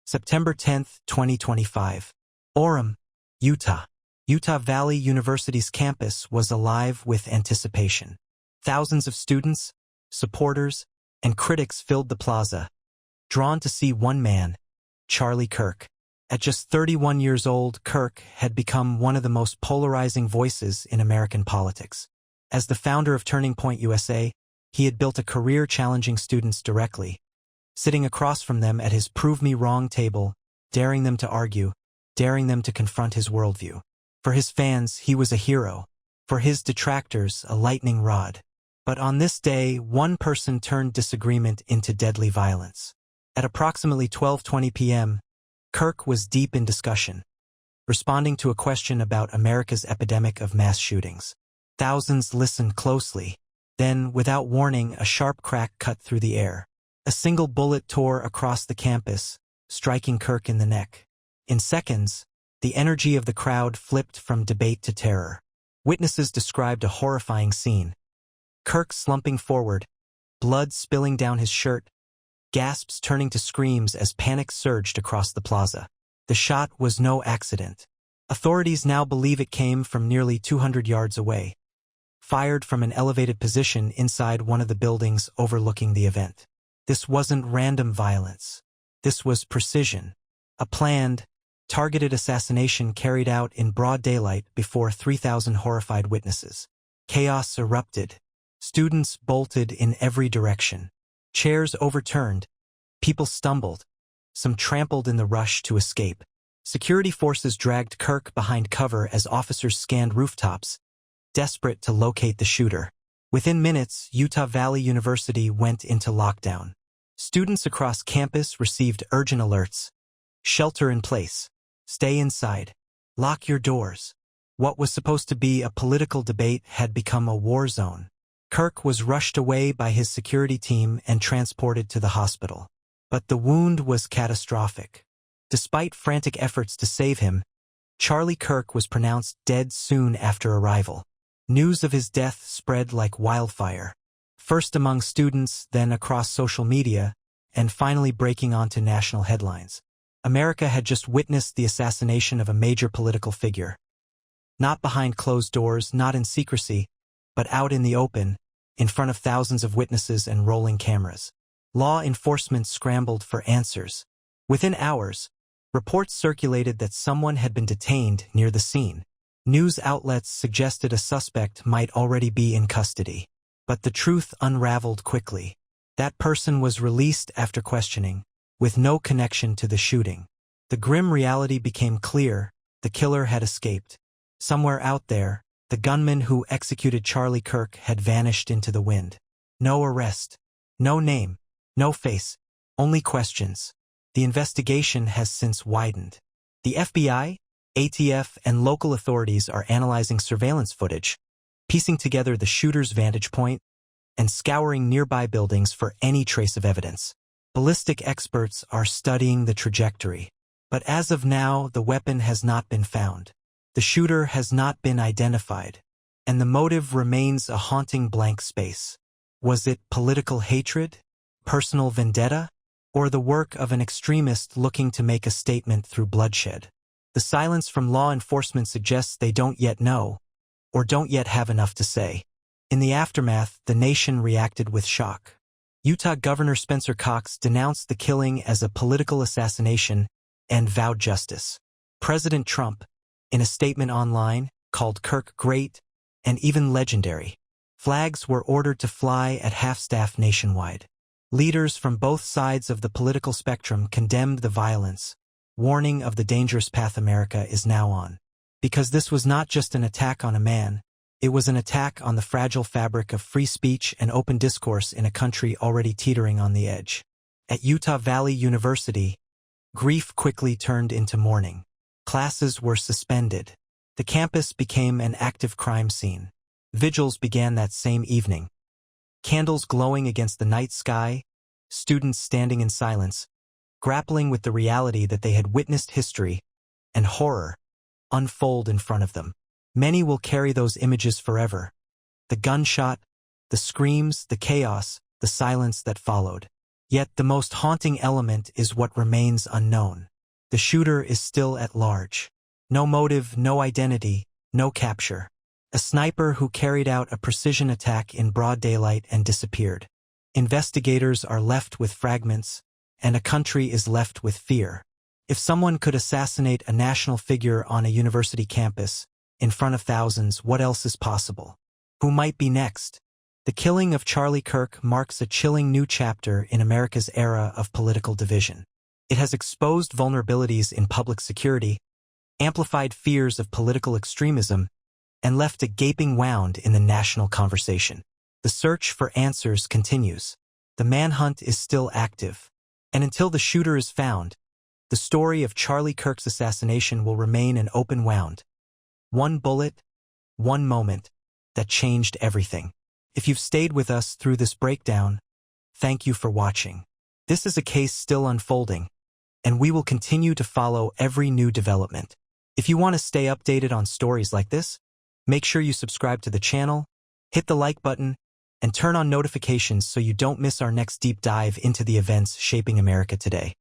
September 10, 2025. Orem, Utah. Utah Valley University's campus was alive with anticipation. Thousands of students, supporters, and critics filled the plaza, drawn to see one man, Charlie Kirk. At just 31 years old, Kirk had become one of the most polarizing voices in American politics. As the founder of Turning Point USA, he had built a career challenging students directly, sitting across from them at his prove me wrong table, daring them to argue, daring them to confront his worldview. For his fans, he was a hero. For his detractors, a lightning rod. But on this day, one person turned disagreement into deadly violence. At approximately 12:20 p.m., Kirk was deep in discussion, responding to a question about America's epidemic of mass shootings. Thousands listened closely. Then, without warning, a sharp crack cut through the air. A single bullet tore across the campus, striking Kirk in the neck. In seconds, the energy of the crowd flipped from debate to terror. Witnesses described a horrifying scene. Kirk slumping forward, blood spilling down his shirt, gasps turning to screams as panic surged across the plaza. The shot was no accident. Authorities now believe it came from nearly 200 yards away, fired from an elevated position inside one of the buildings overlooking the event. This wasn't random violence. This was precision. A planned, targeted assassination carried out in broad daylight before 3,000 horrified witnesses. Chaos erupted. Students bolted in every direction. Chairs overturned. People stumbled. Some trampled in the rush to escape. Security forces dragged Kirk behind cover as officers scanned rooftops, desperate to locate the shooter. Within minutes, Utah Valley University went into lockdown. Students across campus received urgent alerts. Shelter in place. Stay inside. Lock your doors. What was supposed to be a political debate had become a war zone. Kirk was rushed away by his security team and transported to the hospital. But the wound was catastrophic. Despite frantic efforts to save him, Charlie Kirk was pronounced dead soon after arrival. News of his death spread like wildfire, first among students, then across social media, and finally breaking onto national headlines. America had just witnessed the assassination of a major political figure. Not behind closed doors, not in secrecy, but out in the open, in front of thousands of witnesses and rolling cameras. Law enforcement scrambled for answers. Within hours, reports circulated that someone had been detained near the scene. News outlets suggested a suspect might already be in custody. But the truth unraveled quickly. That person was released after questioning, with no connection to the shooting. The grim reality became clear: the killer had escaped. Somewhere out there, the gunman who executed Charlie Kirk had vanished into the wind. No arrest. No name. No face. Only questions. The investigation has since widened. The FBI, ATF, and local authorities are analyzing surveillance footage, piecing together the shooter's vantage point, and scouring nearby buildings for any trace of evidence. Ballistic experts are studying the trajectory. But as of now, the weapon has not been found. The shooter has not been identified, and the motive remains a haunting blank space. Was it political hatred, personal vendetta, or the work of an extremist looking to make a statement through bloodshed? The silence from law enforcement suggests they don't yet know, or don't yet have enough to say. In the aftermath, the nation reacted with shock. Utah Governor Spencer Cox denounced the killing as a political assassination and vowed justice. President Trump, in a statement online, called Kirk great and even legendary. Flags were ordered to fly at half-staff nationwide. Leaders from both sides of the political spectrum condemned the violence, warning of the dangerous path America is now on. Because this was not just an attack on a man, it was an attack on the fragile fabric of free speech and open discourse in a country already teetering on the edge. At Utah Valley University, grief quickly turned into mourning. Classes were suspended. The campus became an active crime scene. Vigils began that same evening. Candles glowing against the night sky, students standing in silence, grappling with the reality that they had witnessed history and horror unfold in front of them. Many will carry those images forever. The gunshot, the screams, the chaos, the silence that followed. Yet the most haunting element is what remains unknown. The shooter is still at large. No motive, no identity, no capture. A sniper who carried out a precision attack in broad daylight and disappeared. Investigators are left with fragments, and a country is left with fear. If someone could assassinate a national figure on a university campus, in front of thousands, what else is possible? Who might be next? The killing of Charlie Kirk marks a chilling new chapter in America's era of political division. It has exposed vulnerabilities in public security, amplified fears of political extremism, and left a gaping wound in the national conversation. The search for answers continues. The manhunt is still active. And until the shooter is found, the story of Charlie Kirk's assassination will remain an open wound. One bullet, one moment, that changed everything. If you've stayed with us through this breakdown, thank you for watching. This is a case still unfolding, and we will continue to follow every new development. If you want to stay updated on stories like this, make sure you subscribe to the channel, hit the like button, and turn on notifications so you don't miss our next deep dive into the events shaping America today.